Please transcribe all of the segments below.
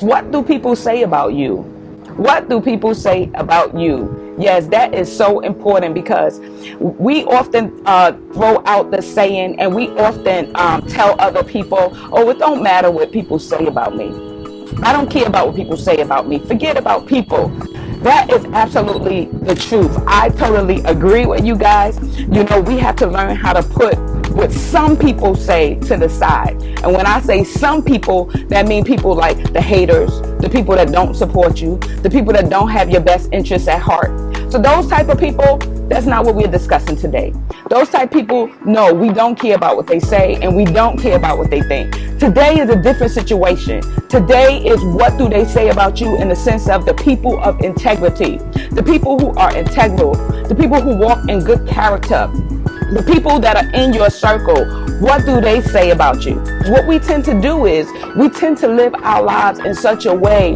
What do people say about you? What do people say about you? Yes, that is so important, because we often throw out the saying, and we often tell other people, oh, it don't matter what people say about me. I don't care about what people say about me. Forget about people. That is absolutely the truth. I totally agree with you guys. You know, we have to learn how to put what some people say to the side. And when I say some people, that means people like the haters, the people that don't support you, the people that don't have your best interests at heart. So those type of people, that's not what we're discussing today. Those type of people, no, we don't care about what they say, and we don't care about what they think. Today is a different situation. Today is what do they say about you, in the sense of the people of integrity, the people who are integral, the people who walk in good character, the people that are in your circle. What do they say about you? What we tend to do is we tend to live our lives in such a way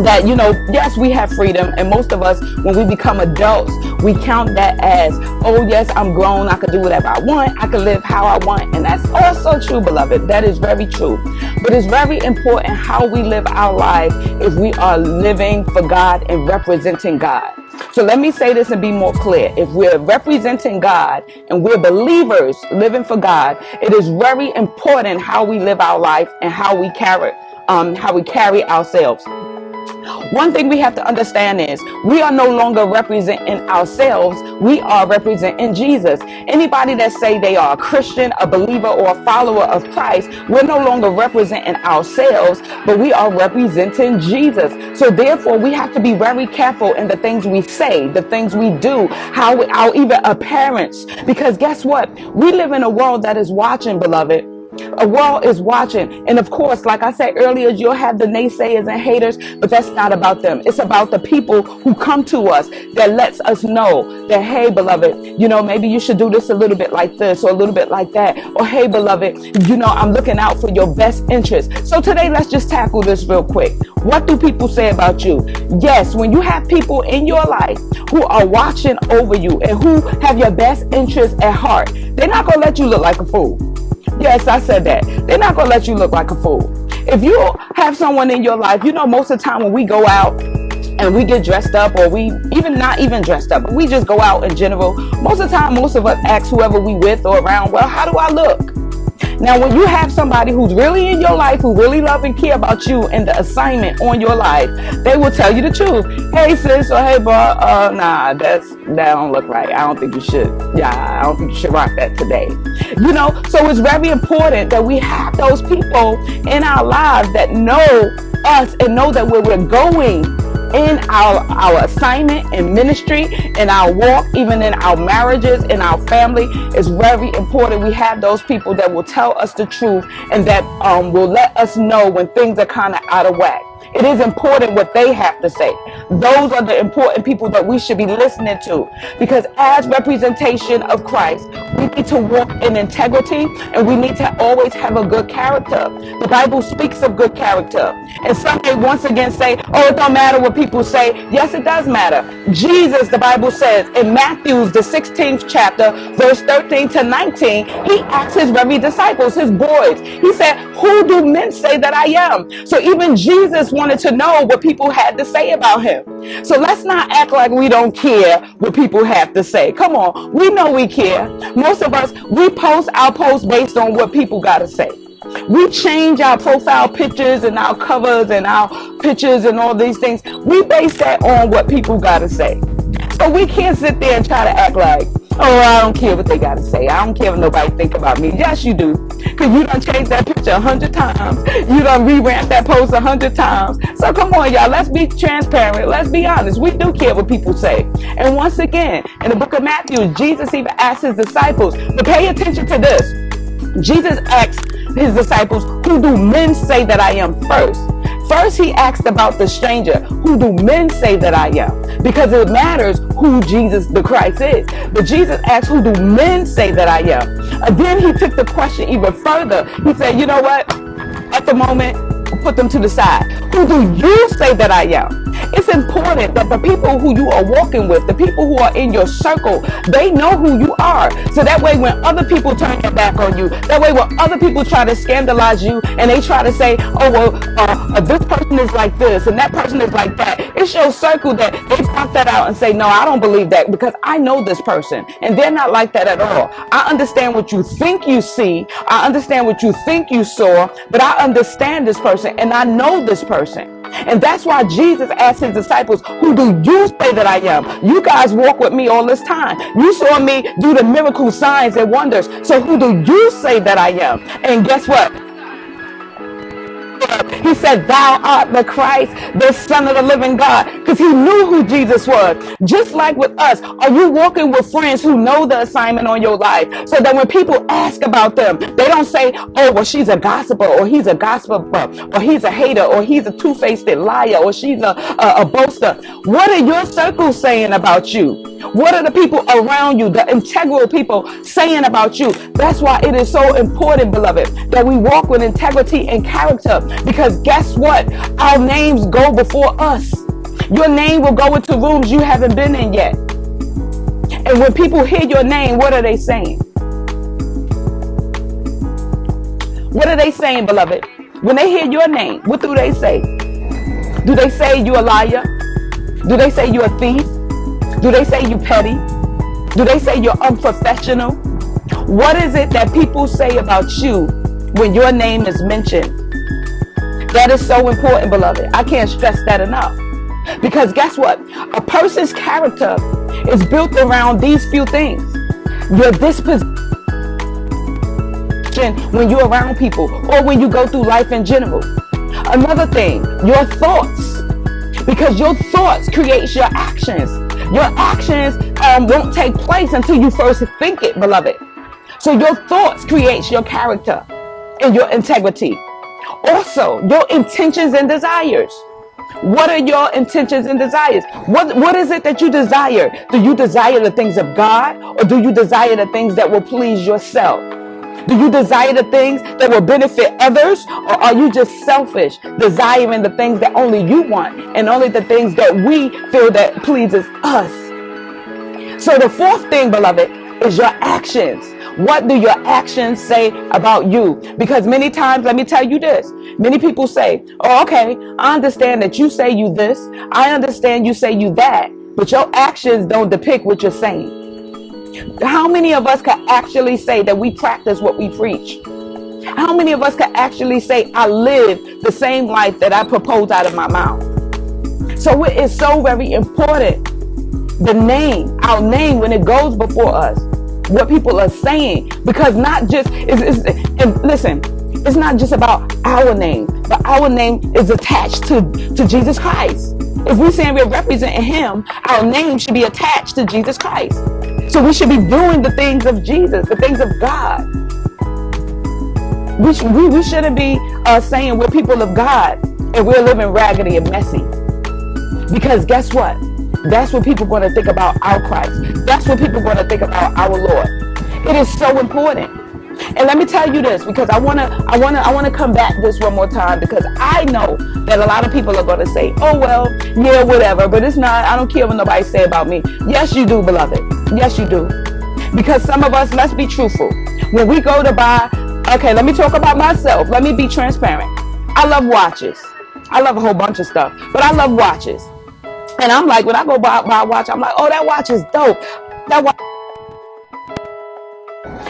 that, you know, yes, we have freedom, and most of us, when we become adults, we count that as, oh yes, I'm grown, I can do whatever I want, I can live how I want. And that's also true, beloved. That is very true. But it's very important how we live our life if we are living for God and representing God. So let me say this and be more clear. If we're representing God and we're believers living for God, it is very important how we live our life and how we carry ourselves. One thing we have to understand is we are no longer representing ourselves. We are representing Jesus. Anybody that say they are a Christian, a believer, or a follower of Christ, we're no longer representing ourselves, but we are representing Jesus. So therefore, we have to be very careful in the things we say, the things we do, how our even appearance. Because guess what? We live in a world that is watching, beloved. A world is watching. And of course, like I said earlier, you'll have the naysayers and haters, but that's not about them. It's about the people who come to us that lets us know that, hey, beloved, you know, maybe you should do this a little bit like this or a little bit like that. Or, hey, beloved, you know, I'm looking out for your best interest. So today, let's just tackle this real quick. What do people say about you? Yes, when you have people in your life who are watching over you and who have your best interest at heart, they're not going to let you look like a fool. Yes, I said that. They're not going to let you look like a fool. If you have someone in your life, you know, most of the time when we go out and we get dressed up, or we even not even dressed up, but we just go out in general, most of the time, most of us ask whoever we with or around, well, how do I look? Now, when you have somebody who's really in your life, who really love and care about you and the assignment on your life, they will tell you the truth. Hey, sis, or hey, bro, nah, that don't look right. I don't think you should. Yeah, I don't think you should rock that today. You know, so it's very important that we have those people in our lives that know us and know that where we're going in our assignment and ministry, in our walk, even in our marriages, in our family, is very important. We have those people that will tell us the truth and that will let us know when things are kind of out of whack. It is important what they have to say. Those are the important people that we should be listening to, because as representation of Christ, we need to walk in integrity, and we need to always have a good character. The Bible speaks of good character. And some may once again say, oh, it don't matter what people say. Yes, it does matter. Jesus, the Bible says in Matthew, the 16th chapter, verse 13 to 19, he asked his very disciples, his boys, he said, who do men say that I am? So even Jesus wanted to know what people had to say about him. So let's not act like we don't care what people have to say. Come on, we know we care. Most of us, we post our posts based on what people got to say. We change our profile pictures and our covers and our pictures and all these things. We base that on what people got to say. So we can't sit there and try to act like, oh, I don't care what they got to say. I don't care what nobody think about me. Yes, you do. Because you done changed that picture 100 times. You done re-ramped that post 100 times. So come on, y'all. Let's be transparent. Let's be honest. We do care what people say. And once again, in the book of Matthew, Jesus even asked his disciples, but pay attention to this. Jesus asked his disciples, who do men say that I am first? First, he asked about the stranger. Who do men say that I am? Because it matters who Jesus the Christ is. But Jesus asked, who do men say that I am? And then he took the question even further. He said, you know what? At the moment, put them to the side. Who do you say that I am? It's important that the people who you are walking with, the people who are in your circle, they know who you are. So that way when other people turn their back on you, that way when other people try to scandalize you and they try to say, oh, well, this person is like this and that person is like that, it's your circle that they pop that out and say, no, I don't believe that because I know this person and they're not like that at all. I understand what you think you see. I understand what you think you saw, but I understand this person and I know this person. And that's why Jesus asked his disciples, who do you say that I am? You guys walk with me all this time. You saw me do the miracle signs and wonders. So who do you say that I am? And guess what? He said, thou art the Christ, the Son of the living God, because he knew who Jesus was. Just like with us, are you walking with friends who know the assignment on your life so that when people ask about them, they don't say, oh, well, she's a gossiper, or he's a gossiper, or he's a hater, or he's a two-faced liar, or she's a boaster. What are your circles saying about you? What are the people around you, the integral people, saying about you? That's why it is so important, beloved, that we walk with integrity and character. Because guess what? Our names go before us. Your name will go into rooms you haven't been in yet. And when people hear your name, what are they saying? What are they saying, beloved? When they hear your name, what do they say? Do they say you're a liar? Do they say you're a thief? Do they say you're petty? Do they say you're unprofessional? What is it that people say about you when your name is mentioned? That is so important, beloved. I can't stress that enough. Because guess what? A person's character is built around these few things. Your disposition when you're around people or when you go through life in general. Another thing, your thoughts. Because your thoughts create your actions. Your actions won't take place until you first think it, beloved. So your thoughts create your character and your integrity. Also, your intentions and desires. What are your intentions and desires? What is it that you desire? Do you desire the things of God, or do you desire the things that will please yourself? Do you desire the things that will benefit others, or are you just selfish, desiring the things that only you want and only the things that we feel that pleases us? So the fourth thing, beloved, is your actions. What do your actions say about you? Because many times, let me tell you this, many people say, oh, okay, I understand that you say you this. I understand you say you that, but your actions don't depict what you're saying. How many of us can actually say that we practice what we preach? How many of us can actually say, I live the same life that I propose out of my mouth? So it is so very important, the name, our name, when it goes before us, what people are saying, because not just and listen, it's not just about our name, but our name is attached to Jesus Christ. If we're saying we're representing him, our name should be attached to Jesus Christ. So we should be doing the things of Jesus, the things of God. We shouldn't be saying we're people of God and we're living raggedy and messy. Because guess what? That's what people are going to think about our Christ. That's what people are going to think about our Lord. It is so important. And let me tell you this, because I want to combat this one more time, because I know that a lot of people are going to say, oh, well, yeah, whatever, but it's not, I don't care what nobody say about me. Yes, you do, beloved. Yes, you do. Because some of us, let's be truthful. When we go to buy, okay, let me talk about myself. Let me be transparent. I love watches. I love a whole bunch of stuff, but I love watches. And I'm like, when I go buy a watch, I'm like, oh, that watch is dope. That watch.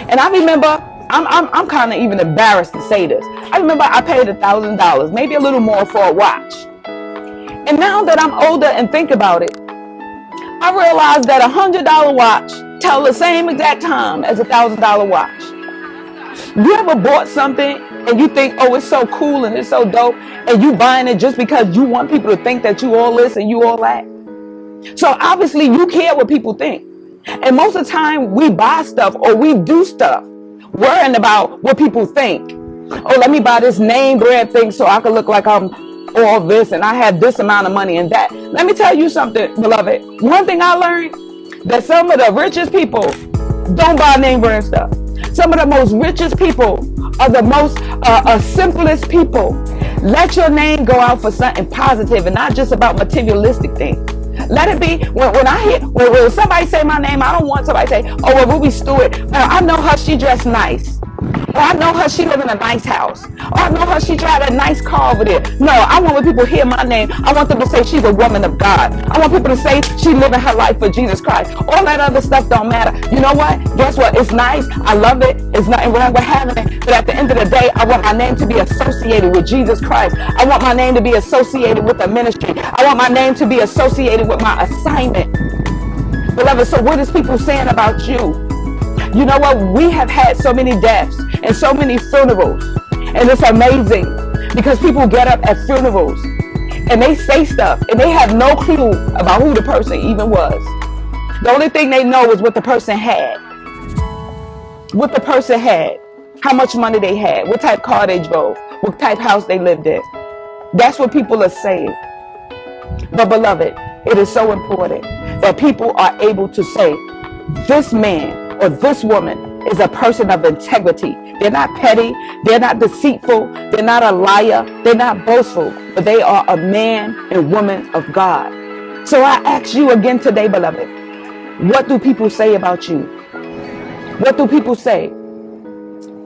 And I remember, I'm kind of even embarrassed to say this. I remember I paid $1,000, maybe a little more for a watch. And now that I'm older and think about it, I realize that $100 watch tells the same exact time as $1,000 watch. You ever bought something and you think, oh, it's so cool and it's so dope, and you buying it just because you want people to think that you all this and you all that? So obviously you care what people think. And most of the time we buy stuff or we do stuff worrying about what people think. Oh, let me buy this name brand thing so I can look like I'm all this and I have this amount of money and that. Let me tell you something, beloved. One thing I learned, that some of the richest people don't buy name brand stuff. Some of the most richest people are the most simplest people. Let your name go out for something positive and not just about materialistic things. Let it be when somebody say my name, I don't want somebody to say, oh, well, Ruby Stewart, I know her, she dressed nice. Or I know her, she live in a nice house. Or I know her, she drive a nice car over there. No, I want when people hear my name, I want them to say she's a woman of God. I want people to say she living her life for Jesus Christ. All that other stuff don't matter. You know what? Guess what? It's nice. I love it. It's nothing wrong with having it. But at the end of the day, I want my name to be associated with Jesus Christ. I want my name to be associated with the ministry. I want my name to be associated with my assignment. Beloved, so what is people saying about you? You know what? We have had so many deaths and so many funerals. And it's amazing because people get up at funerals and they say stuff and they have no clue about who the person even was. The only thing they know is what the person had. What the person had. How much money they had. What type car they drove. What type house they lived in. That's what people are saying. But beloved, it is so important that people are able to say, this man or this woman is a person of integrity. They're not petty. They're not deceitful. They're not a liar. They're not boastful. But they are a man and woman of God. So I ask you again today, beloved, what do people say about you? What do people say?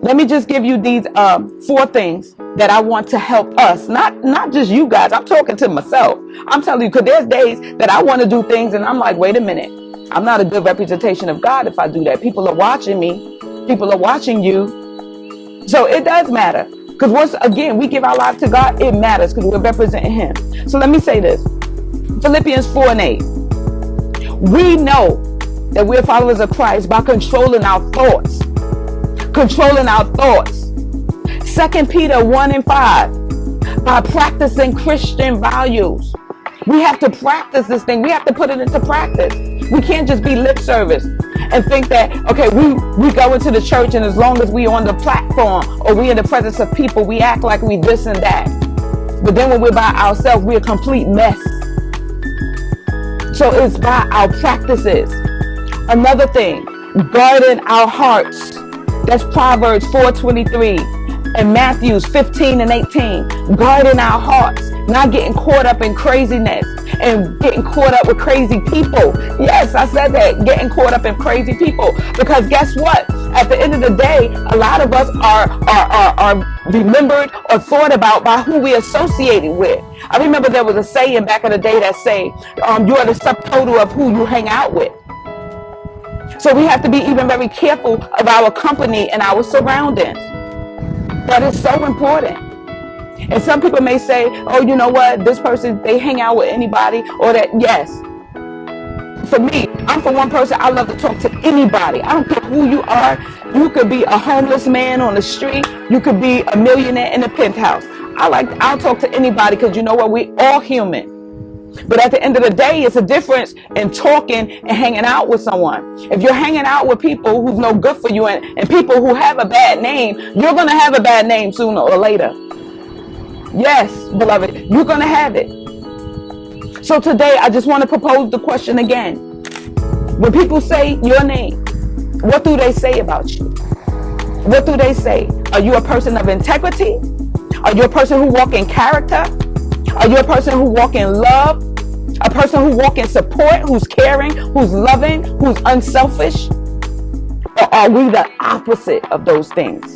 Let me just give you these 4 things that I want to help us. Not just you guys. I'm talking to myself. I'm telling you, because there's days that I want to do things and I'm like, wait a minute. I'm not a good representation of God if I do that. People are watching me. People are watching you. So it does matter. Because once again, we give our life to God, it matters because we're representing Him. So let me say this. Philippians 4:8. We know that we're followers of Christ by controlling our thoughts. Controlling our thoughts. 2 Peter 1:5. By practicing Christian values. We have to practice this thing. We have to put it into practice. We can't just be lip service and think that, okay, we go into the church and as long as we on the platform or we in the presence of people, we act like we this and that. But then when we're by ourselves, we're a complete mess. So it's by our practices. Another thing, guarding our hearts. That's Proverbs 4:23 and Matthew 15:18. Guarding our hearts. Not getting caught up in craziness and getting caught up with crazy people. Yes, I said that. Getting caught up in crazy people. Because guess what? At the end of the day, a lot of us are remembered or thought about by who we associated with. I remember there was a saying back in the day that say, you are the subtotal of who you hang out with. So we have to be even very careful of our company and our surroundings. That is so important. And some people may say, oh, you know what? This person, they hang out with anybody or that. Yes. For me, I'm for one person. I love to talk to anybody. I don't care who you are. You could be a homeless man on the street. You could be a millionaire in a penthouse. I'll talk to anybody because you know what? We all human. But at the end of the day, it's a difference in talking and hanging out with someone. If you're hanging out with people who's no good for you and people who have a bad name, you're going to have a bad name sooner or later. Yes, beloved, you're going to have it. So today, I just want to propose the question again. When people say your name, what do they say about you? What do they say? Are you a person of integrity? Are you a person who walks in character? Are you a person who walks in love? A person who walks in support, who's caring, who's loving, who's unselfish? Or are we the opposite of those things?